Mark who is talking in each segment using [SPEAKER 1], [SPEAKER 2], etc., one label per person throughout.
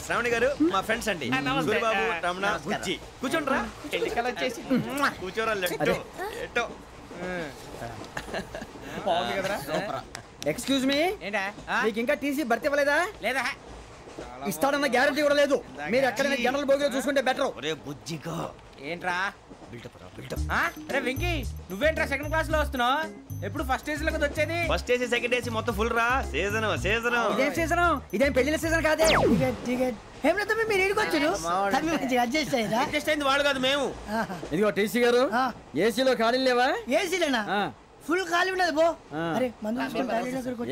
[SPEAKER 1] శ్రావణి గారు మా ఫ్రెండ్స్ అండి. బాబు రమణ బుజ్జి కూర్చోండిరా. కూర్చోరా.
[SPEAKER 2] ఎక్స్క్యూజ్ మీ, మీకు ఇంకా టీసీ భర్తీ ఇవ్వలేదా?
[SPEAKER 3] లేదా,
[SPEAKER 2] ఇస్తాడన్న గ్యారంటీ కూడా లేదు. మీరు ఎక్కడైనా జనరల్ బోగిలో చూసుకుంటే బెటర్.
[SPEAKER 1] బుజ్జిగా
[SPEAKER 3] ఏంట్రా అరే వెంకీ, నువ్వేంట్రా సెకండ్ క్లాస్ లో వస్తున్నావు? ఎప్పుడు ఫస్ట్ ఏసీ లో వచ్చేది?
[SPEAKER 1] ఫస్ట్ ఏసీ సెకండ్ ఏసీ మొత్తం ఫుల్ రా. సీజన్
[SPEAKER 2] ఇదేం సీజన్? ఇదేం పెళ్లిన సీజన్ కాదే.
[SPEAKER 4] మీరు ఏడుకొచ్చారు అడ్జస్ట్ అయ్యారా?
[SPEAKER 3] అడ్జస్ట్ అయింది వాళ్ళు కాదు, మేము.
[SPEAKER 2] ఇదిగో టీసీ గారు, ఏసీలో ఖాళీ లేవా?
[SPEAKER 4] ఏసీలేనా? ఫుల్ ఖాళీ ఉన్నది బో. అరే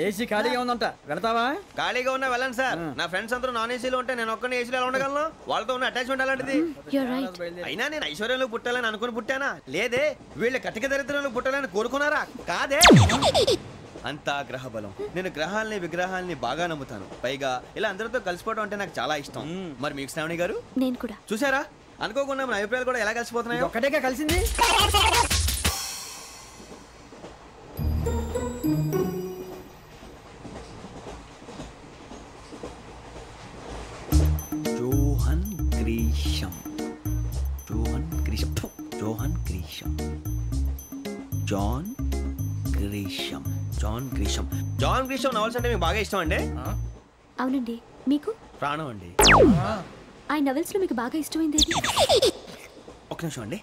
[SPEAKER 2] ఏసీ ఖాళీగా ఉందంట, వెళ్తావా?
[SPEAKER 1] ఖాళీగా ఉన్నా వెళ్ళండి సార్. నా ఫ్రెండ్స్ అందరూ నాన్ ఏసీలో ఉంటే నేను ఒక్కనే ఏసీలో ఎలా ఉండగలను? వాళ్ళతో ఉన్న అటాచ్మెంట్ అలాంటిది. అయినా నేను ఐశ్వర్యంలో పుట్టాలని అనుకుని పుట్టానా? లేదే. వీళ్ళ కటిక దరిద్రంలో పుట్టాలని కోరుకున్నారా? కాదే. అంతా గ్రహ బలం. నేను గ్రహాలని విగ్రహాలని బాగా నమ్ముతాను. పైగా ఇలా అందరితో కలిసిపోవడం అంటే నాకు చాలా ఇష్టం. మరి మీకు శ్రావణి గారు?
[SPEAKER 5] నేను కూడా.
[SPEAKER 1] చూసారా, అనుకోకుండా మన అభిప్రాయాలు కూడా ఎలా కలిసిపోతున్నాయో.
[SPEAKER 2] ఒక్కటేగా కలిసింది.
[SPEAKER 1] Johan Grisham, Johan Grisham, Johan Grisham, John Grisham, John Grisham. John Grisham novels అంటే మీకు బాగా ఇష్టం అండి?
[SPEAKER 5] అవునండి. మీకు?
[SPEAKER 1] ప్రాణం అండి.
[SPEAKER 5] ఆ నవల్స్ లో మీకు బాగా ఇష్టమైంది?
[SPEAKER 1] ఒక నిమిషం అండి.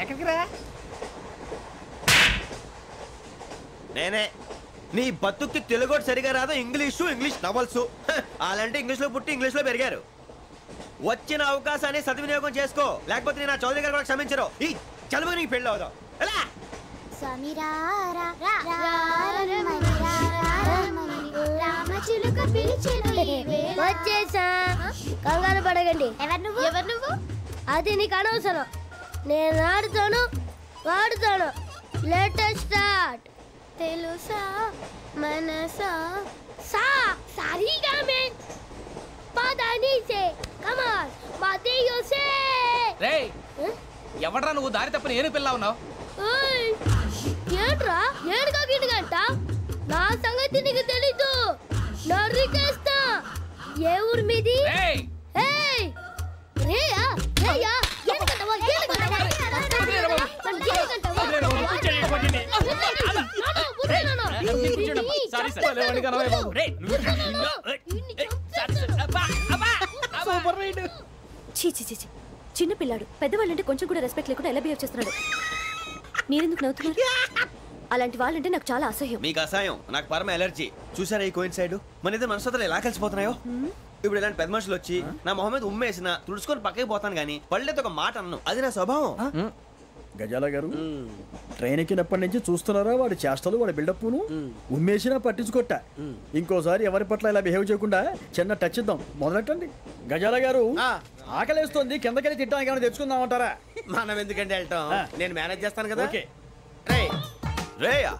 [SPEAKER 3] ఎక్కడికి రా?
[SPEAKER 1] నేనే. నీ బతుక్కి తెలుగు సరిగా రాదు, ఇంగ్లీష్ నవల్స్. అలాంటి ఇంగ్లీష్ లో పుట్టి ఇంగ్లీష్ లో పెరిగారు. వచ్చిన అవకాశాన్ని సద్వినియోగం చేసుకో, లేకపోతే నేను చౌదరి గారు కూడా క్షమించరు. ఈ చదువు నీకు పెళ్ళి అవుదాం.
[SPEAKER 6] కంగారు పడగండి. ఎవరు నువ్వు? అది నీకు అనవసరం. నేను ఆడుతాను, వాడుతాను. Latest start. తెలుసా మనసా సా సారీగా మే పదని సే కమాన్ మాదేయో సే.
[SPEAKER 3] రేయ్, ఎవడ్రా నువ్వు? దారి తప్పని ఏను పిల్ల ఉన్నావు?
[SPEAKER 6] ఓయ్, ఏంట్రా ఏడుగా గిడుగంట? నా సంగతి నీకు తెలీదు. నరికేస్తా. ఏ ఊరు మీది?
[SPEAKER 3] ఏయ్
[SPEAKER 6] ఏయ్ రేయా రేయా ఏడుగంటవా ఏడుగంటవా
[SPEAKER 5] చిన్న పిల్లాడు. పెద్దవాళ్ళంటే కొంచెం కూడా రెస్పెక్ట్ లేకుండా ఎలా బిహేవ్ చేస్తున్నాడు? మీరెందుకు నవ్వుతున్నారు? అలాంటి వాళ్ళంటే నాకు చాలా అసహ్యం.
[SPEAKER 1] మీకు అసహ్యం, నాకు పరమ ఎలర్జీ. చూసారా ఈ కోయిన్సైడ్? మన ఇద్దరు మనసుతో ఎలా కలిసిపోతున్నాయో. ఇప్పుడు ఇలాంటి పెద్ద మనుషులు వచ్చి నా మొహం మీద ఉమ్మేసిన తుడుచుకొని పక్కకి పోతాను కానీ పళ్ళేతో ఒక మాట అన్ను. అది నా స్వభావం.
[SPEAKER 2] గజాల గారు, ట్రైన్ ఎక్కినప్పటి నుంచి చూస్తున్నారా వాడి చేష్టలు, వాడి బిల్డప్ను? ఉమ్మేసినా పట్టించుకోట. ఇంకోసారి ఎవరి పట్ల ఇలా బిహేవ్ చేయకుండా చిన్న టచ్ ఇద్దాం. మొదలెట్టండి. గజాల గారు, ఆకలేస్తుంది, కిందకెళ్ళి తిట్టడానికి ఏమైనా తెచ్చుకుందామంటారా?
[SPEAKER 3] మనం ఎందుకంటే వెళ్తాం, నేను మేనేజ్ చేస్తాను కదా.
[SPEAKER 1] రేయా,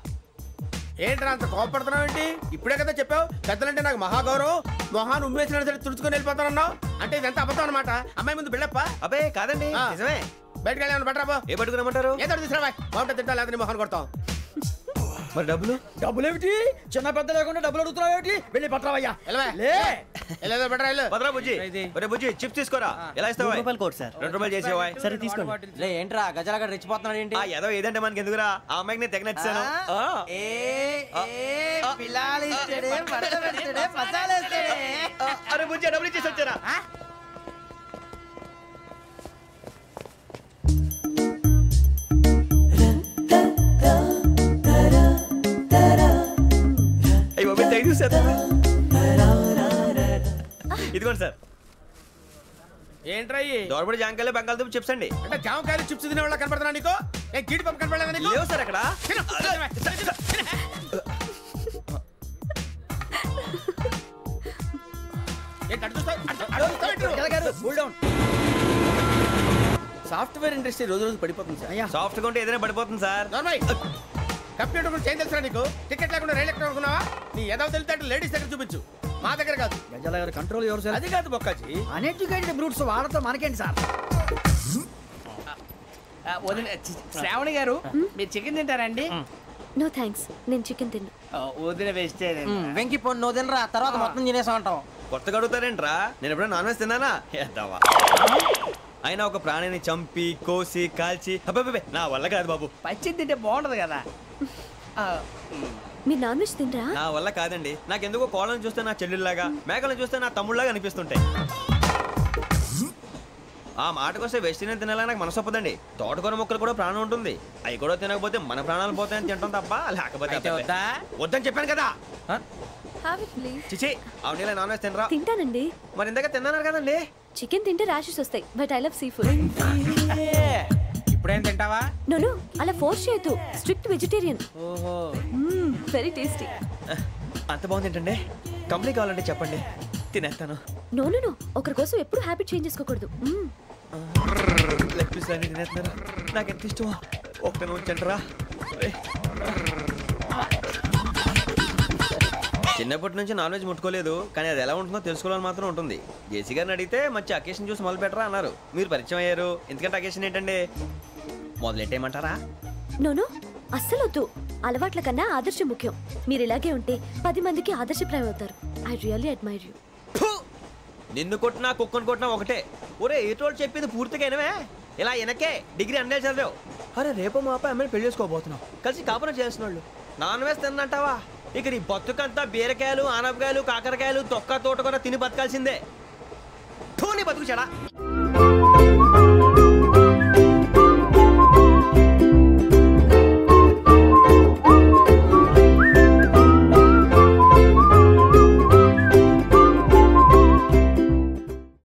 [SPEAKER 3] ఏంట్రా అంత కోపడుతున్నావు ఏంటి? ఇప్పుడే కదా చెప్పావు పెద్దలంటే నాకు మహాగౌరవం, మొహాన్ని ఉమ్మేసిన సరే తుడుచుకొని వెళ్ళిపోతానన్నావు. అంటే ఇదంతా అబద్ధం అనమాట. అమ్మాయి ముందు బిల్డప్ప?
[SPEAKER 1] అబ్బే కాదండి, నిజమే.
[SPEAKER 3] బయటకు వెళ్ళి బట్రాబో.
[SPEAKER 1] ఏ పట్టుకురమ్మంటారు?
[SPEAKER 3] ఏదో తీసుకురా, బాగుంటుంది తింటా, లేదా మొహాన్ని కొడతాం.
[SPEAKER 1] మరి డబ్బులు?
[SPEAKER 2] డబ్బులు ఏమిటి? చిన్న పెద్ద లేకుండా డబ్బులు అడుగుతున్నావు ఏమిటి? వెళ్ళి పట్టరావయ్యా.
[SPEAKER 1] బుజ్జి చిప్స్ తీసుకోరా. ఎలా ఇస్తావా?
[SPEAKER 7] Court sir.
[SPEAKER 1] 2 రూపాయలు చేసేవా?
[SPEAKER 7] సరే తీసుకోండి. ఏంట్రా గజాలగా రెచ్చిపోతున్నాడు ఏంటి?
[SPEAKER 1] ఏదో ఏదంటే మనకి ఎందుకురా, ఆ అమ్మాయికి నేను తెగ నచ్చాను. అరే బుజ్జి, డబ్బులు ఇచ్చేసి వచ్చారా? ఇదిగోండి సార్.
[SPEAKER 3] ఏంట్రా
[SPEAKER 1] దోరబడి జాంకాయలు బంగాళదుంప చిప్స్ అండి.
[SPEAKER 3] అంటే జామకాయలు చిప్స్ తినే వాళ్ళ కనపడుతున్నా నీకు? గీడి పంపు కనపడలేదా నీకు?
[SPEAKER 1] లేవు సార్ అక్కడ.
[SPEAKER 3] సాఫ్ట్వేర్ ఇండస్ట్రీ రోజు రోజు పడిపోతుంది సార్.
[SPEAKER 1] సాఫ్ట్ గా ఉంటే ఏదైనా పడిపోతుంది సార్.
[SPEAKER 3] కంప్యూటర్ గురించి ఏం తెలుసా నీకు? టికెట్ లేకుండా రైలు ఎక్కడ అనుకున్నావా? నీ ఏదో తెలితే లేడీస్ దగ్గర చూపించు, మా దగ్గర కాదు.
[SPEAKER 2] గజాల గారు కంట్రోల్ ఎవరు సార్?
[SPEAKER 3] అది కాదు బొక్కాజీ,
[SPEAKER 2] అన్ఎడ్యుకేటెడ్ బ్రూట్స్ వాళ్ళతో మనకేంటి సార్?
[SPEAKER 3] శ్రావణి గారు, మీరు చికెన్ తింటారండి?
[SPEAKER 5] నో థ్యాంక్స్, నేను చికెన్ తిన్నా.
[SPEAKER 4] వదిన వేస్తే
[SPEAKER 7] వెంకి పొన్ను నువ్వు తినరా తర్వాత మొత్తం తినేసా ఉంటాం.
[SPEAKER 1] కొత్తగా అడుగుతారేంట్రా? నేను ఎప్పుడైనా నాన్ వెజ్ తిన్నానా? ఎద్దావా. అయినా ఒక ప్రాణిని చంపి కోసి కాల్చి అబ్బబ్బబ్బే, నా వల్ల కాదు బాబు.
[SPEAKER 4] పచ్చి తింటే బాగుంటది కదా.
[SPEAKER 5] మీరు నాన్ వెజ్ తినరా?
[SPEAKER 1] నా వల్ల కాదండి. నాకెందుకో కోళ్ళని చూస్తే నా చెల్లెళ్ళలాగా, మేకలను చూస్తే నా తమ్ముళ్ళలాగా అనిపిస్తుంటాయి. ఆ మాటకొస్తే వెస్టిరియన్ తినాలని నాకు మనసు ఒప్పదండి. తోటకూర మొక్కలు కూడా ప్రాణం ఉంటుంది. అవి కూడా తినకపోతే మన ప్రాణాలు పోతాయని తింటాం తప్ప లేకపోతే వద్దని చెప్పాను కదా. చిచి అవునీ నాన్ వెజ్ తినరా?
[SPEAKER 5] తింటానండి.
[SPEAKER 1] మరి ఇందాక తిన్నాను కదండి.
[SPEAKER 5] చికెన్ తింటే ర్యాషెస్ వస్తాయి, but I love sea food.
[SPEAKER 3] ఇప్పుడేం తింటావా?
[SPEAKER 5] నో అలా ఫోర్స్ చేయొద్దు. Strict vegetarian.
[SPEAKER 3] ఓహో,
[SPEAKER 5] వెరీ టేస్టీ.
[SPEAKER 1] అంత బాగుంది ఏంటండి? కంప్లీట్ కావాలంటే చెప్పండి, తినేస్తాను.
[SPEAKER 5] నో ఒకరి కోసం ఎప్పుడు హ్యాబిట్ చేంజ్ చేసుకోకూడదు.
[SPEAKER 1] లెగ్ పీస్ అన్ని తినేస్తున్నారు. నాకు ఎంత ఇష్టమో. ఒక్క ఉంచండిరా. చిన్నప్పటి నుంచి నాన్ వెజ్ ముట్టుకోలేదు, కానీ అది ఎలా ఉంటుందో తెలుసుకోవాలని మాత్రం ఉంటుంది. జేసీ గారిని అడిగితే మంచి అకేషన్ చూసి మొదలు పెట్టరా అన్నారు. మీరు పరిచయం అయ్యారు, ఎందుకంటే అకేషన్ ఏంటండి? మొదలెట్టేయమంటారా?
[SPEAKER 5] నో అస్సలు వద్దు. అలవాట్ల కన్నా ఆదర్శం ముఖ్యం. మీరు ఇలాగే ఉంటే 10 మందికి ఆదర్శప్రాయం అవుతారు. I really admire you.
[SPEAKER 1] నిన్ను కొట్టినా కుక్కను కొట్టినా ఒకటే. ఒరే ఏటోళ్ళు చెప్పింది పూర్తిగా వినవే. ఇలా వెనకే డిగ్రీ అన్నే చదివావు. అరే రేపు మా అబ్బాయి అమ్మని పెళ్లి చేసుకోబోతున్నావు, కలిసి కాపురం చేసిన వాళ్ళు నాన్ వెజ్ తిన్నంటావా? ఇక నీ బతుకంతా బీరకాయలు ఆనపకాయలు కాకరకాయలు తొక్క తోట కూడా తిని బతకాల్సిందే. నీ బతుకు చెడా.